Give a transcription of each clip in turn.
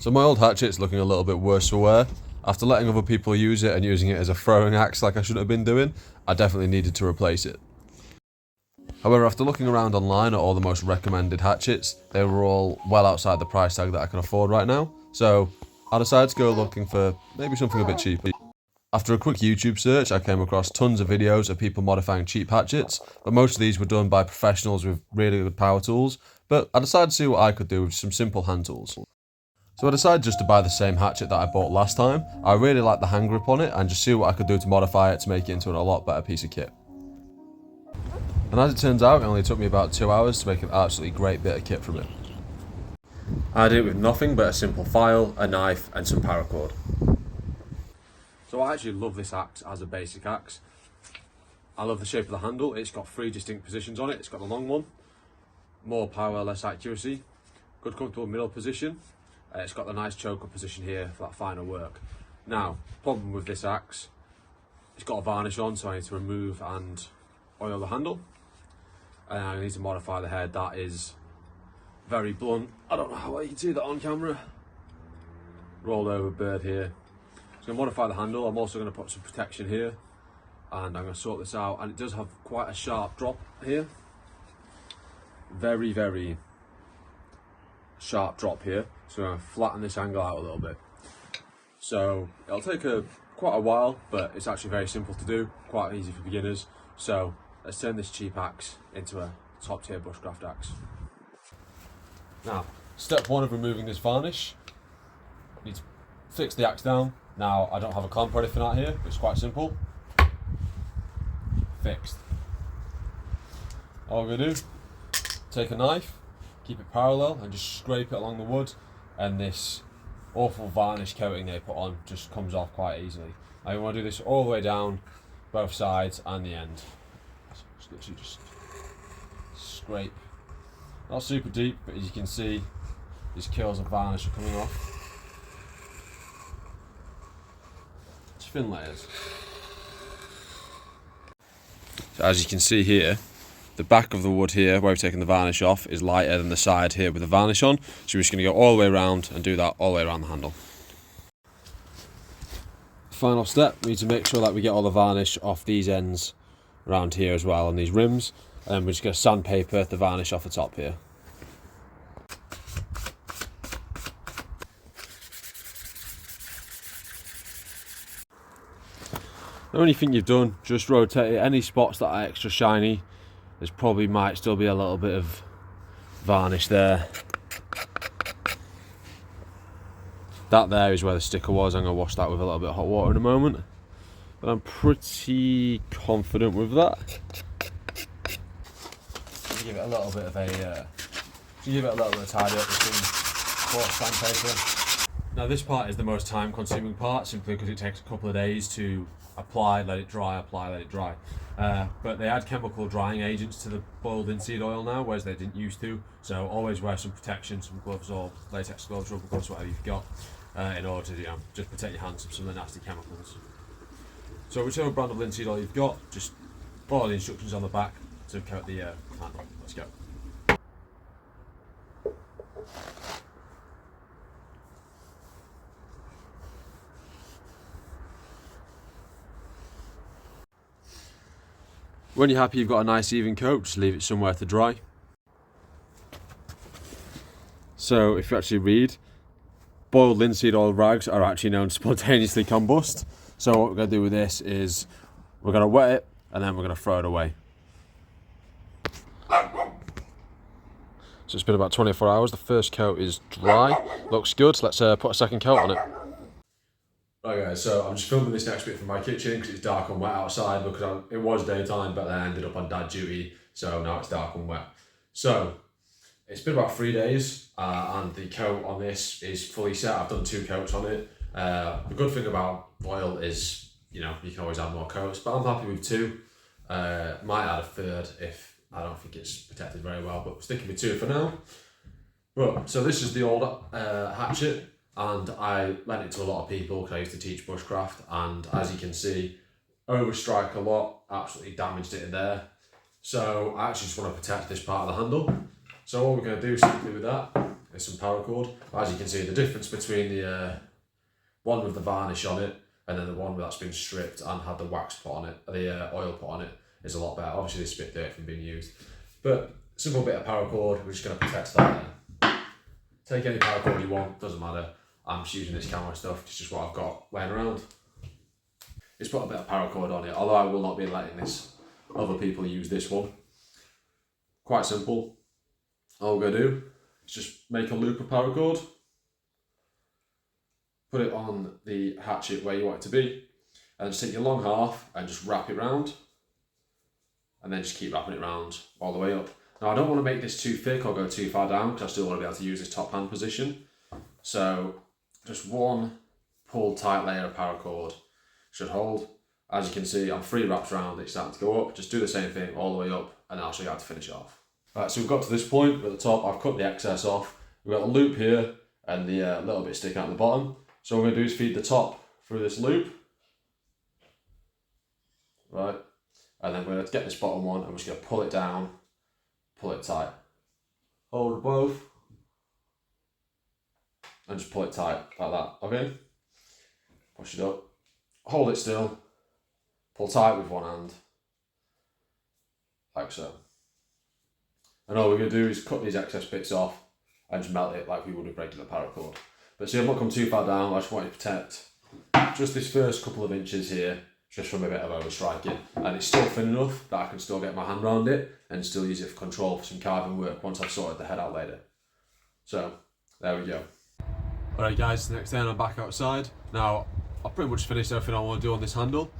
So my old hatchet's looking a little bit worse for wear. After letting other people use it and using it as a throwing axe like I shouldn't have been doing, I definitely needed to replace it. However, after looking around online at all the most recommended hatchets, they were all well outside the price tag that I can afford right now, so I decided to go looking for maybe something a bit cheaper. After a quick YouTube search, I came across tons of videos of people modifying cheap hatchets, but most of these were done by professionals with really good power tools, but I decided to see what I could do with some simple hand tools. So I decided just to buy the same hatchet that I bought last time. I really like the hand grip on it and just see what I could do to modify it to make it into a lot better piece of kit. And as it turns out, it only took me about 2 hours to make an absolutely great bit of kit from it. I did it with nothing but a simple file, a knife and some paracord. So I actually love this axe as a basic axe. I love the shape of the handle. It's got 3 distinct positions on it. It's got the long one, more power, less accuracy, good comfortable middle position. It's got the nice choker position here for that finer work. Now, problem with this axe, it's got a varnish on, so I need to remove and oil the handle. And I need to modify the head. That is very blunt. I don't know how well you can see that on camera. Rolled over bird here. So I'm going to modify the handle. I'm also going to put some protection here. And I'm going to sort this out. And it does have quite a sharp drop here. Very, very sharp drop here. So I'm going to flatten this angle out a little bit. So it'll take quite a while, but it's actually very simple to do, quite easy for beginners. So let's turn this cheap axe into a top tier bushcraft axe. Now, step 1 of removing this varnish. You need to fix the axe down. Now, I don't have a clamp or anything out here, but it's quite simple. Fixed. All we're going to do, take a knife, keep it parallel and just scrape it along the wood, and this awful varnish coating they put on just comes off quite easily. Now you want to do this all the way down, both sides and the end. Just literally just scrape. Not super deep, but as you can see, these kills of varnish are coming off. It's thin layers. So as you can see here, the back of the wood here, where we've taken the varnish off, is lighter than the side here with the varnish on. So we're just going to go all the way around and do that all the way around the handle. Final step, we need to make sure that we get all the varnish off these ends around here as well, on these rims. And then we're just going to sandpaper the varnish off the top here. The only thing you've done, just rotate it. Any spots that are extra shiny, there's probably might still be a little bit of varnish there. That there is where the sticker was. I'm going to wash that with a little bit of hot water in a moment. But I'm pretty confident with that. Give it a little bit of a tidy up with some coarse sandpaper. Now this part is the most time consuming part, simply because it takes a couple of days to apply, let it dry, apply, let it dry. But they add chemical drying agents to the boiled linseed oil now, whereas they didn't used to. So always wear some protection, some gloves or latex gloves, rubber gloves, whatever you've got, in order to just protect your hands from some of the nasty chemicals. So whichever brand of linseed oil you've got, just follow the instructions on the back to coat the handle. Let's go. When you're happy you've got a nice even coat, just leave it somewhere to dry. So if you actually read, boiled linseed oil rags are actually known to spontaneously combust. So what we're going to do with this is we're going to wet it and then we're going to throw it away. So it's been about 24 hours. The first coat is dry. Looks good. Let's put a second coat on it. Right guys, so I'm just filming this next bit from my kitchen because it's dark and wet outside, because it was daytime but then I ended up on dad duty, so now it's dark and wet. So it's been about 3 days and the coat on this is fully set. I've done 2 coats on it. The good thing about oil is, you can always add more coats, but I'm happy with 2. Might add a 3rd if I don't think it's protected very well, but sticking with 2 for now. But so this is the old hatchet. And I lent it to a lot of people because I used to teach bushcraft, and as you can see, overstrike a lot, absolutely damaged it in there. So I actually just want to protect this part of the handle. So what we're going to do simply with that is some paracord. As you can see, the difference between the one with the varnish on it and then the one that's been stripped and had the wax put on it, the oil put on it, is a lot better. Obviously this is a bit dirty from being used, but simple bit of paracord, we're just going to protect that then. Take any paracord you want, doesn't matter. I'm just using this camera stuff, it's just what I've got laying around. Just put a bit of paracord on it, although I will not be letting other people use this one. Quite simple. All we're going to do is just make a loop of paracord, put it on the hatchet where you want it to be, and just take your long half and just wrap it round, and then just keep wrapping it round all the way up. Now I don't want to make this too thick or go too far down because I still want to be able to use this top hand position. So just one pulled tight layer of paracord should hold. As you can see, I'm 3 wraps around, it's starting to go up. Just do the same thing all the way up and I'll show you how to finish it off. Right, so we've got to this point at the top, I've cut the excess off. We've got a loop here and the little bit sticking out the bottom. So what we're going to do is feed the top through this loop. Right, and then we're going to get this bottom one and we're just going to pull it down, pull it tight. Hold both and just pull it tight like that, okay? Push it up, hold it still, pull tight with one hand, like so. And all we're going to do is cut these excess bits off and just melt it like we would with regular paracord. But see, I've not come too far down, I just want to protect just this first couple of inches here, just from a bit of overstriking. And it's still thin enough that I can still get my hand around it and still use it for control for some carving work once I've sorted the head out later. So, there we go. Alright guys, next day I'm back outside. Now, I've pretty much finished everything I want to do on this handle.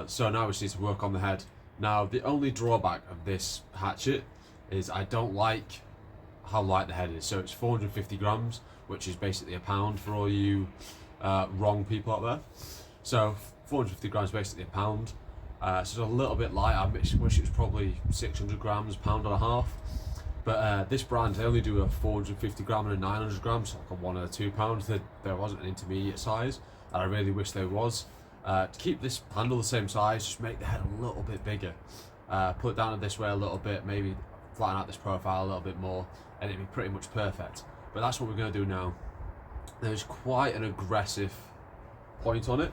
So now we just need to work on the head. Now, the only drawback of this hatchet is I don't like how light the head is. So it's 450 grams, which is basically a pound for all you wrong people out there. So 450 grams, basically a pound. So it's a little bit light. I wish it was probably 600 grams, pound and a half. But this brand, they only do a 450 gram and a 900 grams, so like a 1 or 2 pounds. There wasn't an intermediate size, and I really wish there was. To keep this handle the same size, just make the head a little bit bigger. Put it down this way a little bit, maybe flatten out this profile a little bit more, and it'd be pretty much perfect. But that's what we're going to do now. There's quite an aggressive point on it,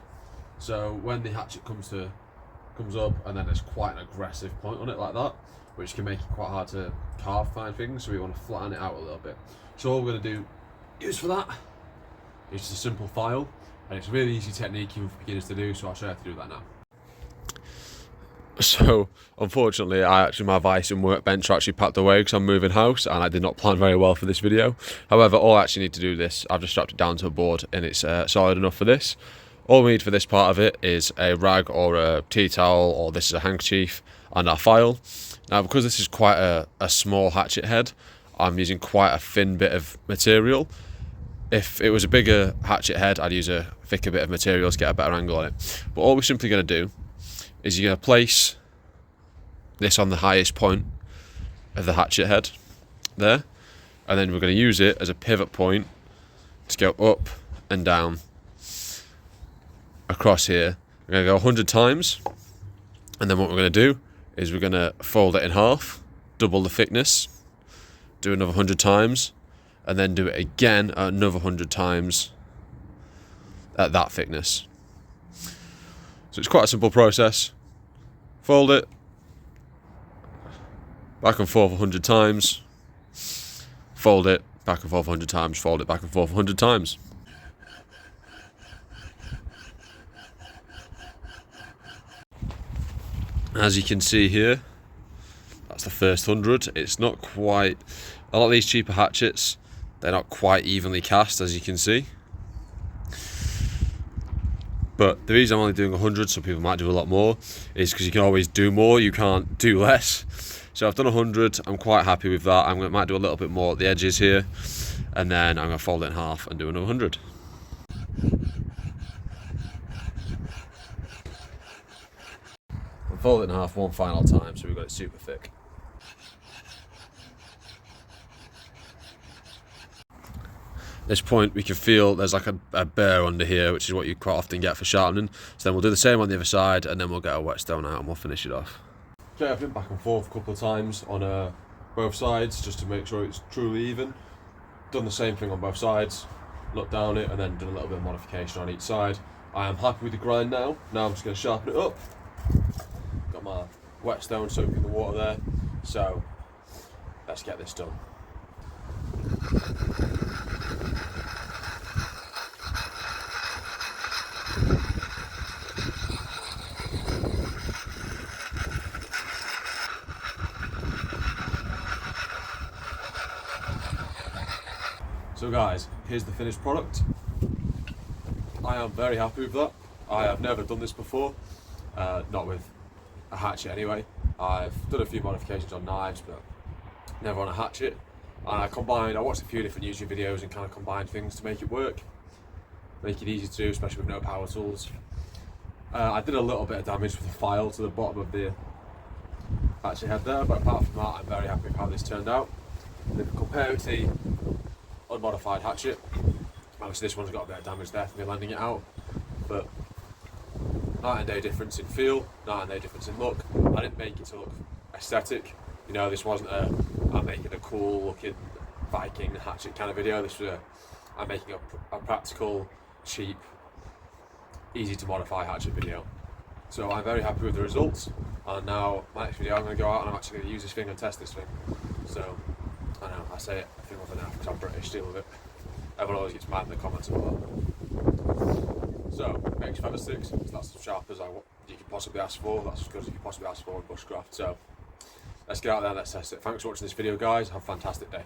so when the hatchet comes up, and then there's quite an aggressive point on it like that, which can make it quite hard to carve fine things, so we want to flatten it out a little bit. So all we're going to do is for that is just a simple file, and it's a really easy technique even for beginners to do, so I'll show you how to do that now. So, unfortunately, my vise and workbench are actually packed away because I'm moving house and I did not plan very well for this video. However, all I actually need to do this, I've just strapped it down to a board and it's solid enough for this. All we need for this part of it is a rag or a tea towel, or this is a handkerchief, and our file. Now, because this is quite a small hatchet head, I'm using quite a thin bit of material. If it was a bigger hatchet head, I'd use a thicker bit of material to get a better angle on it. But all we're simply going to do is you're going to place this on the highest point of the hatchet head there, and then we're going to use it as a pivot point to go up and down across here. We're going to go 100 times, and then what we're going to do is we're going to fold it in half, double the thickness, do another 100 times, and then do it again another 100 times at that thickness. So it's quite a simple process. Fold it, back and forth 100 times, fold it, back and forth 100 times, fold it, back and forth 100 times. As you can see here, that's the first 100. It's not quite, a lot of these cheaper hatchets, they're not quite evenly cast, as you can see. But the reason I'm only doing 100, some people might do a lot more, is because you can always do more, you can't do less. So I've done 100, I'm quite happy with that. Might do a little bit more at the edges here, and then I'm going to fold it in half and do another 100. And fold it in half one final time, so we've got it super thick. At this point we can feel there's like a burr under here, which is what you quite often get for sharpening. So then we'll do the same on the other side, and then we'll get a whetstone out and we'll finish it off. Okay, I've been back and forth a couple of times on both sides just to make sure it's truly even. done the same thing on both sides, looked down it and then done a little bit of modification on each side. I am happy with the grind now. Now I'm just going to sharpen it up. Got my whetstone soaking the water there, so let's get this done. So guys, here's the finished product. I am very happy with that. I have never done this before, not with a hatchet anyway. I've done a few modifications on knives, but never on a hatchet. And I watched a few different YouTube videos and kind of combined things to make it work, make it easy to do, especially with no power tools. I did a little bit of damage with the file to the bottom of the hatchet head there, but apart from that, I'm very happy with how this turned out. And if you compare it to the unmodified hatchet, obviously this one's got a bit of damage there for me landing it out, but night and day difference in feel, night and day difference in look. I didn't make it to look aesthetic, you know, this wasn't I'm making a cool looking Viking hatchet kind of video. This was I'm making a practical, cheap, easy to modify hatchet video. So I'm very happy with the results, and now my next video I'm going to go out and I'm actually going to use this thing and test this thing. So I know I say it a thing with an F because I'm British, deal with it. Everyone always gets mad in the comments about that. So, makes feather sticks, so that's as sharp as you could possibly ask for. That's as good as you could possibly ask for in bushcraft. So, let's get out there and let's test it. Thanks for watching this video, guys. Have a fantastic day.